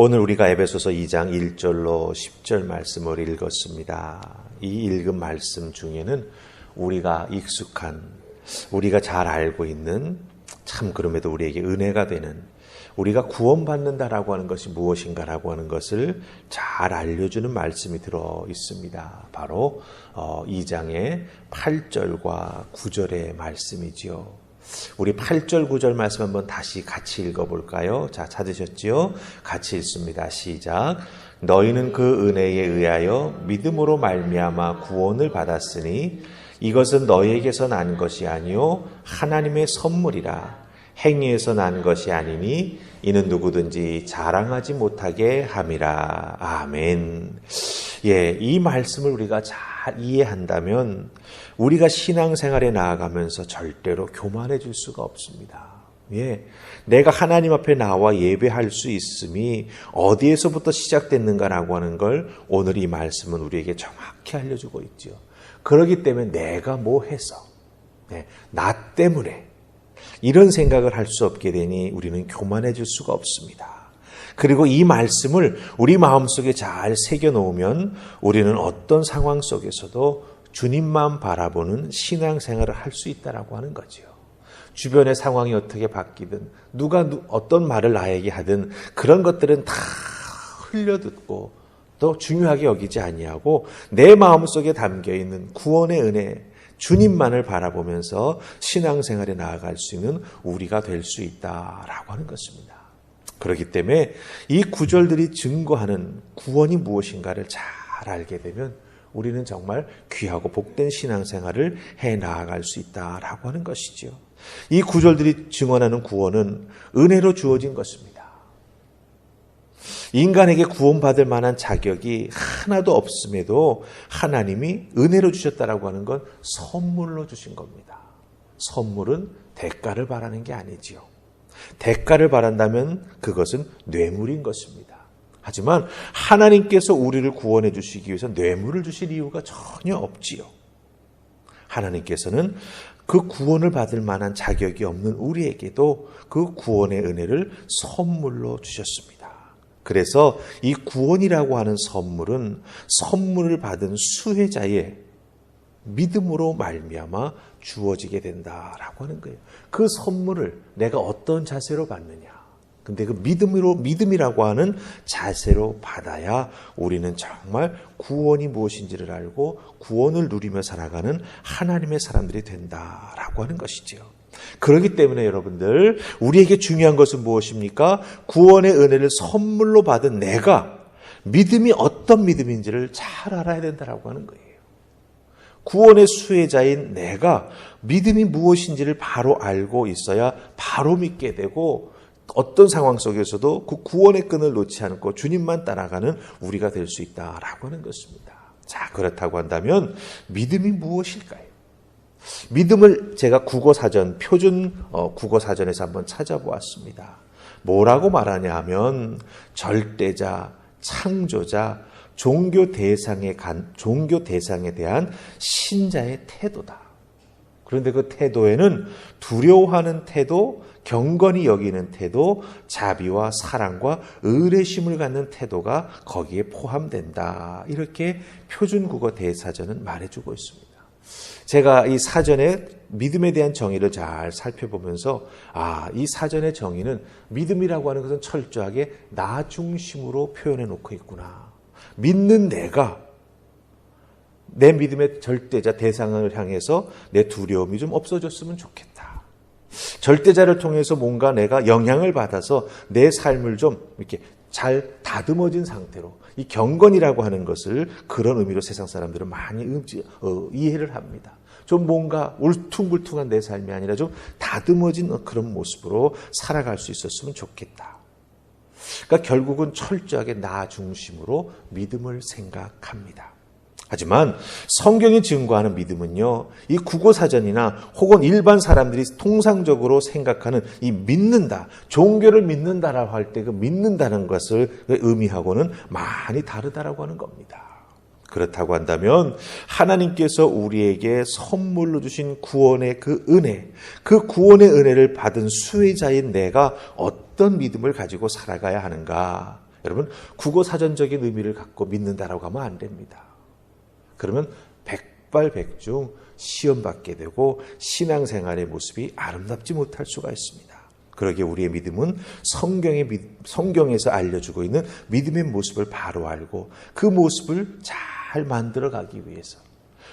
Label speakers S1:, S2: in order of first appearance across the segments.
S1: 오늘 우리가 에베소서 2장 1절로 10절 말씀을 읽었습니다. 이 읽은 말씀 중에는 우리가 익숙한, 우리가 잘 알고 있는, 참 그럼에도 우리에게 은혜가 되는, 우리가 구원받는다라고 하는 것이 무엇인가라고 하는 것을 잘 알려주는 말씀이 들어 있습니다. 바로 2장의 8절과 9절의 말씀이지요. 우리 8절 9절 말씀 한번 다시 같이 읽어볼까요? 자, 찾으셨지요? 같이 읽습니다. 시작. 너희는 그 은혜에 의하여 믿음으로 말미암아 구원을 받았으니 이것은 너희에게서 난 것이 아니요 하나님의 선물이라. 행위에서 난 것이 아니니 이는 누구든지 자랑하지 못하게 함이라. 아멘. 예, 이 말씀을 우리가 잘 이해한다면 우리가 신앙생활에 나아가면서 절대로 교만해질 수가 없습니다. 예, 내가 하나님 앞에 나와 예배할 수 있음이 어디에서부터 시작됐는가라고 하는 걸 오늘 이 말씀은 우리에게 정확히 알려주고 있죠. 그렇기 때문에 내가 뭐 해서, 나 때문에 이런 생각을 할 수 없게 되니 우리는 교만해질 수가 없습니다. 그리고 이 말씀을 우리 마음속에 잘 새겨놓으면 우리는 어떤 상황 속에서도 주님만 바라보는 신앙생활을 할 수 있다라고 하는 거죠. 주변의 상황이 어떻게 바뀌든 누가 어떤 말을 나에게 하든 그런 것들은 다 흘려듣고 또 중요하게 여기지 아니하고 내 마음속에 담겨있는 구원의 은혜, 주님만을 바라보면서 신앙생활에 나아갈 수 있는 우리가 될 수 있다라고 하는 것입니다. 그렇기 때문에 이 구절들이 증거하는 구원이 무엇인가를 잘 알게 되면 우리는 정말 귀하고 복된 신앙생활을 해 나아갈 수 있다라고 하는 것이죠. 이 구절들이 증언하는 구원은 은혜로 주어진 것입니다. 인간에게 구원받을 만한 자격이 하나도 없음에도 하나님이 은혜로 주셨다라고 하는 건 선물로 주신 겁니다. 선물은 대가를 바라는 게 아니지요. 대가를 바란다면 그것은 뇌물인 것입니다. 하지만 하나님께서 우리를 구원해 주시기 위해서 뇌물을 주실 이유가 전혀 없지요. 하나님께서는 그 구원을 받을 만한 자격이 없는 우리에게도 그 구원의 은혜를 선물로 주셨습니다. 그래서 이 구원이라고 하는 선물은 선물을 받은 수혜자의 믿음으로 말미암아 주어지게 된다라고 하는 거예요. 그 선물을 내가 어떤 자세로 받느냐. 근데 그 믿음이라고 하는 자세로 받아야 우리는 정말 구원이 무엇인지를 알고 구원을 누리며 살아가는 하나님의 사람들이 된다라고 하는 것이죠. 그렇기 때문에 여러분들, 우리에게 중요한 것은 무엇입니까? 구원의 은혜를 선물로 받은 내가 믿음이 어떤 믿음인지를 잘 알아야 된다라고 하는 거예요. 구원의 수혜자인 내가 믿음이 무엇인지를 바로 알고 있어야 바로 믿게 되고 어떤 상황 속에서도 그 구원의 끈을 놓지 않고 주님만 따라가는 우리가 될 수 있다라고 하는 것입니다. 자, 그렇다고 한다면 믿음이 무엇일까요? 믿음을 제가 국어사전, 표준 국어사전에서 한번 찾아보았습니다. 뭐라고 말하냐 하면 절대자, 창조자, 종교 대상에 대한 신자의 태도다. 그런데 그 태도에는 두려워하는 태도, 경건히 여기는 태도, 자비와 사랑과 의뢰심을 갖는 태도가 거기에 포함된다. 이렇게 표준국어 대사전은 말해주고 있습니다. 제가 이 사전의 믿음에 대한 정의를 잘 살펴보면서 이 사전의 정의는 믿음이라고 하는 것은 철저하게 나 중심으로 표현해 놓고 있구나. 믿는 내가 내 믿음의 절대자 대상을 향해서 내 두려움이 좀 없어졌으면 좋겠다. 절대자를 통해서 뭔가 내가 영향을 받아서 내 삶을 좀 이렇게 잘 다듬어진 상태로 이 경건이라고 하는 것을 그런 의미로 세상 사람들은 많이 이해를 합니다. 좀 뭔가 울퉁불퉁한 내 삶이 아니라 좀 다듬어진 그런 모습으로 살아갈 수 있었으면 좋겠다. 그러니까 결국은 철저하게 나 중심으로 믿음을 생각합니다. 하지만 성경이 증거하는 믿음은요, 이 국어사전이나 혹은 일반 사람들이 통상적으로 생각하는 이 믿는다, 종교를 믿는다라고 할 때 그 믿는다는 것을 의미하고는 많이 다르다라고 하는 겁니다. 그렇다고 한다면 하나님께서 우리에게 선물로 주신 구원의 그 은혜, 그 구원의 은혜를 받은 수혜자인 내가 어떤 믿음을 가지고 살아가야 하는가? 여러분, 국어 사전적인 의미를 갖고 믿는다라고 하면 안 됩니다. 그러면 백발백중 시험 받게 되고 신앙생활의 모습이 아름답지 못할 수가 있습니다. 그러기에 우리의 믿음은 성경에서 알려주고 있는 믿음의 모습을 바로 알고 그 모습을 잘 만들어가기 위해서,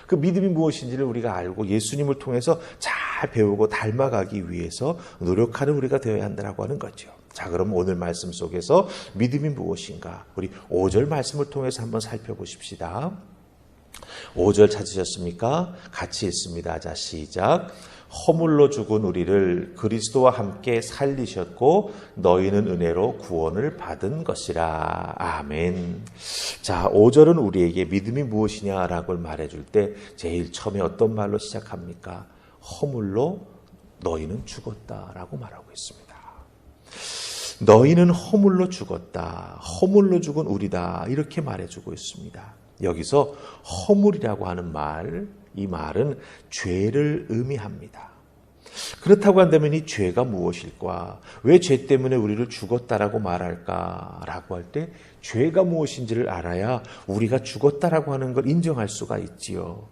S1: 그 믿음이 무엇인지를 우리가 알고 예수님을 통해서 잘 배우고 닮아가기 위해서 노력하는 우리가 되어야 한다고 하는 거죠. 자, 그럼 오늘 말씀 속에서 믿음이 무엇인가? 우리 5절 말씀을 통해서 한번 살펴보십시다. 5절 찾으셨습니까? 같이 읽습니다. 자, 시작. 허물로 죽은 우리를 그리스도와 함께 살리셨고 너희는 은혜로 구원을 받은 것이라. 아멘. 자, 5절은 우리에게 믿음이 무엇이냐라고 말해줄 때 제일 처음에 어떤 말로 시작합니까? 허물로 너희는 죽었다라고 말하고 있습니다. 너희는 허물로 죽었다. 허물로 죽은 우리다. 이렇게 말해주고 있습니다. 여기서 허물이라고 하는 말, 이 말은 죄를 의미합니다. 그렇다고 한다면 이 죄가 무엇일까? 왜 죄 때문에 우리를 죽었다라고 말할까라고 할 때 죄가 무엇인지를 알아야 우리가 죽었다라고 하는 걸 인정할 수가 있지요.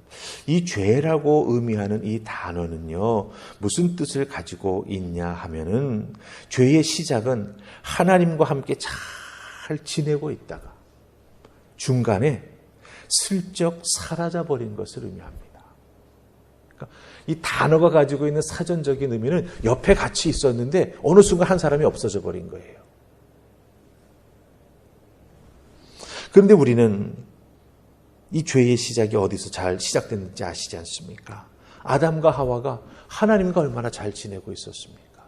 S1: 이 죄라고 의미하는 이 단어는요, 무슨 뜻을 가지고 있냐 하면은 죄의 시작은 하나님과 함께 잘 지내고 있다가 중간에 슬쩍 사라져버린 것을 의미합니다. 그러니까 이 단어가 가지고 있는 사전적인 의미는 옆에 같이 있었는데 어느 순간 한 사람이 없어져 버린 거예요. 그런데 우리는 이 죄의 시작이 어디서 잘 시작됐는지 아시지 않습니까? 아담과 하와가 하나님과 얼마나 잘 지내고 있었습니까?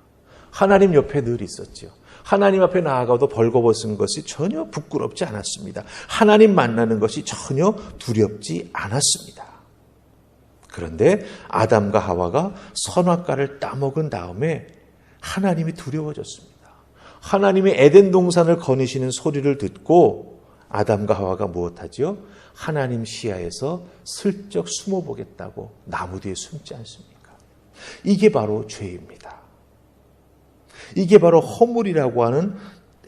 S1: 하나님 옆에 늘 있었죠. 하나님 앞에 나아가도 벌거벗은 것이 전혀 부끄럽지 않았습니다. 하나님 만나는 것이 전혀 두렵지 않았습니다. 그런데 아담과 하와가 선악과를 따먹은 다음에 하나님이 두려워졌습니다. 하나님이 에덴 동산을 거니시는 소리를 듣고 아담과 하와가 무엇하지요? 하나님 시야에서 슬쩍 숨어보겠다고 나무 뒤에 숨지 않습니까? 이게 바로 죄입니다. 이게 바로 허물이라고 하는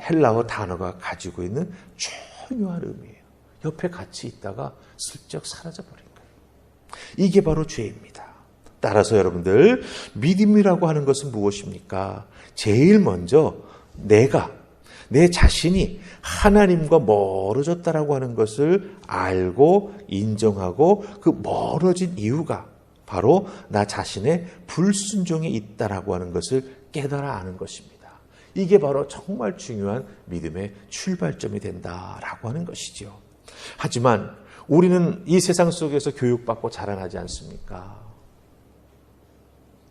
S1: 헬라어 단어가 가지고 있는 중요한 의미예요. 옆에 같이 있다가 슬쩍 사라져버린 거예요. 이게 바로 죄입니다. 따라서 여러분들, 믿음이라고 하는 것은 무엇입니까? 제일 먼저 내 자신이 하나님과 멀어졌다라고 하는 것을 알고 인정하고 그 멀어진 이유가 바로 나 자신의 불순종이 있다라고 하는 것을 깨달아 아는 것입니다. 이게 바로 정말 중요한 믿음의 출발점이 된다라고 하는 것이죠. 하지만 우리는 이 세상 속에서 교육받고 자라나지 않습니까?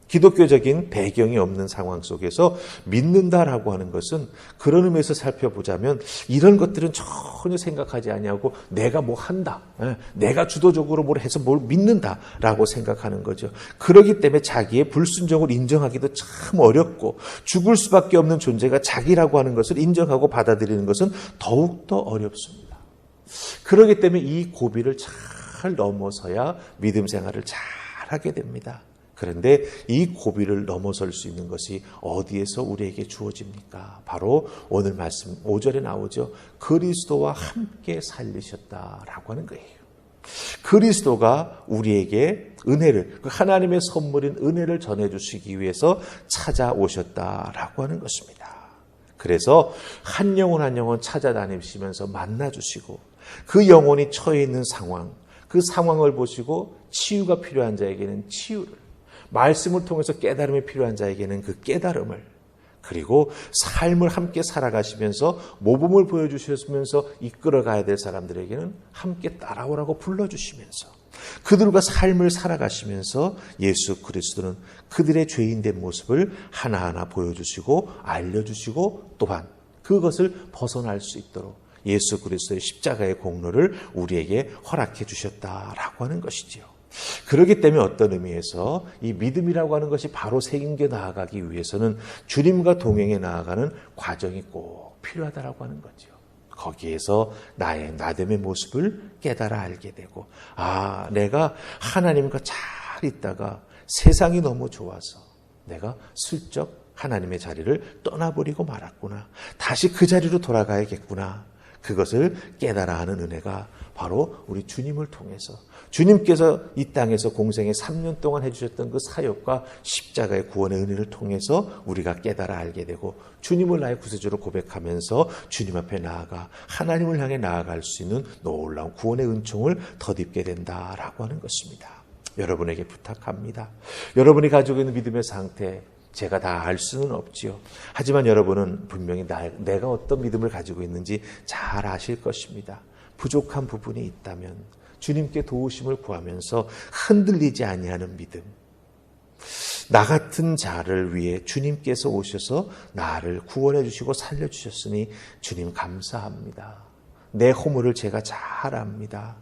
S1: 기독교적인 배경이 없는 상황 속에서 믿는다라고 하는 것은 그런 의미에서 살펴보자면 이런 것들은 전혀 생각하지 아니하고 내가 뭐 한다, 내가 주도적으로 뭘 해서 뭘 믿는다라고 생각하는 거죠. 그렇기 때문에 자기의 불순종을 인정하기도 참 어렵고 죽을 수밖에 없는 존재가 자기라고 하는 것을 인정하고 받아들이는 것은 더욱더 어렵습니다. 그렇기 때문에 이 고비를 잘 넘어서야 믿음 생활을 잘 하게 됩니다. 그런데 이 고비를 넘어설 수 있는 것이 어디에서 우리에게 주어집니까? 바로 오늘 말씀 5절에 나오죠. 그리스도와 함께 살리셨다라고 하는 거예요. 그리스도가 우리에게 은혜를, 하나님의 선물인 은혜를 전해주시기 위해서 찾아오셨다라고 하는 것입니다. 그래서 한 영혼 한 영혼 찾아다니시면서 만나주시고 그 영혼이 처해 있는 상황, 그 상황을 보시고 치유가 필요한 자에게는 치유를, 말씀을 통해서 깨달음이 필요한 자에게는 그 깨달음을, 그리고 삶을 함께 살아가시면서 모범을 보여주시면서 이끌어가야 될 사람들에게는 함께 따라오라고 불러주시면서 그들과 삶을 살아가시면서 예수 그리스도는 그들의 죄인된 모습을 하나하나 보여주시고 알려주시고 또한 그것을 벗어날 수 있도록 예수 그리스도의 십자가의 공로를 우리에게 허락해 주셨다라고 하는 것이지요. 그렇기 때문에 어떤 의미에서 이 믿음이라고 하는 것이 바로 생겨 나아가기 위해서는 주님과 동행해 나아가는 과정이 꼭 필요하다라고 하는 거죠. 거기에서 나의 나됨의 모습을 깨달아 알게 되고, 아, 내가 하나님과 잘 있다가 세상이 너무 좋아서 내가 슬쩍 하나님의 자리를 떠나버리고 말았구나. 다시 그 자리로 돌아가야겠구나. 그것을 깨달아 하는 은혜가 바로 우리 주님을 통해서, 주님께서 이 땅에서 공생에 3년 동안 해주셨던 그 사역과 십자가의 구원의 은혜를 통해서 우리가 깨달아 알게 되고, 주님을 나의 구세주로 고백하면서 주님 앞에 나아가 하나님을 향해 나아갈 수 있는 놀라운 구원의 은총을 덧입게 된다라고 하는 것입니다. 여러분에게 부탁합니다. 여러분이 가지고 있는 믿음의 상태, 제가 다 알 수는 없지요. 하지만 여러분은 분명히 내가 어떤 믿음을 가지고 있는지 잘 아실 것입니다. 부족한 부분이 있다면 주님께 도우심을 구하면서 흔들리지 아니하는 믿음. 나 같은 자를 위해 주님께서 오셔서 나를 구원해 주시고 살려 주셨으니 주님 감사합니다. 내 허물을 제가 잘 압니다.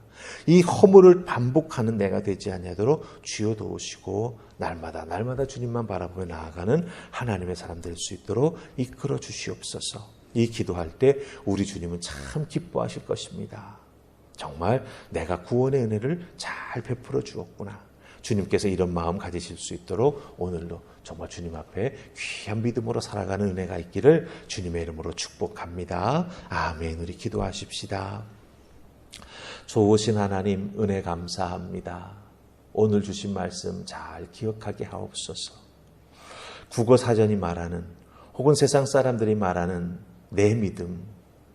S1: 이 허물을 반복하는 내가 되지 아니하도록 주여 도우시고 날마다 주님만 바라보며 나아가는 하나님의 사람 될 수 있도록 이끌어 주시옵소서. 이 기도할 때 우리 주님은 참 기뻐하실 것입니다. 정말 내가 구원의 은혜를 잘 베풀어 주었구나. 주님께서 이런 마음 가지실 수 있도록 오늘도 정말 주님 앞에 귀한 믿음으로 살아가는 은혜가 있기를 주님의 이름으로 축복합니다. 아멘. 우리 기도하십시다. 좋으신 하나님, 은혜 감사합니다. 오늘 주신 말씀 잘 기억하게 하옵소서. 국어사전이 말하는, 혹은 세상 사람들이 말하는 내 믿음,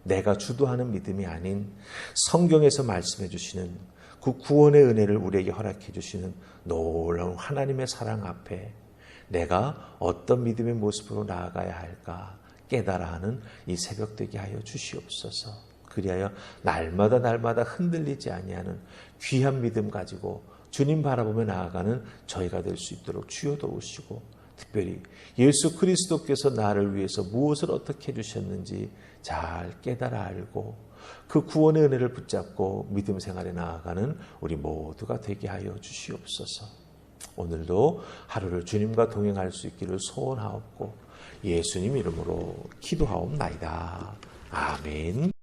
S1: 내가 주도하는 믿음이 아닌 성경에서 말씀해 주시는 그 구원의 은혜를 우리에게 허락해 주시는 놀라운 하나님의 사랑 앞에 내가 어떤 믿음의 모습으로 나아가야 할까 깨달아 하는 이 새벽 되게 하여 주시옵소서. 그리하여 날마다 흔들리지 아니하는 귀한 믿음 가지고 주님 바라보며 나아가는 저희가 될 수 있도록 주여 도우시고, 특별히 예수 그리스도께서 나를 위해서 무엇을 어떻게 해주셨는지 잘 깨달아 알고 그 구원의 은혜를 붙잡고 믿음 생활에 나아가는 우리 모두가 되게 하여 주시옵소서. 오늘도 하루를 주님과 동행할 수 있기를 소원하옵고 예수님 이름으로 기도하옵나이다. 아멘.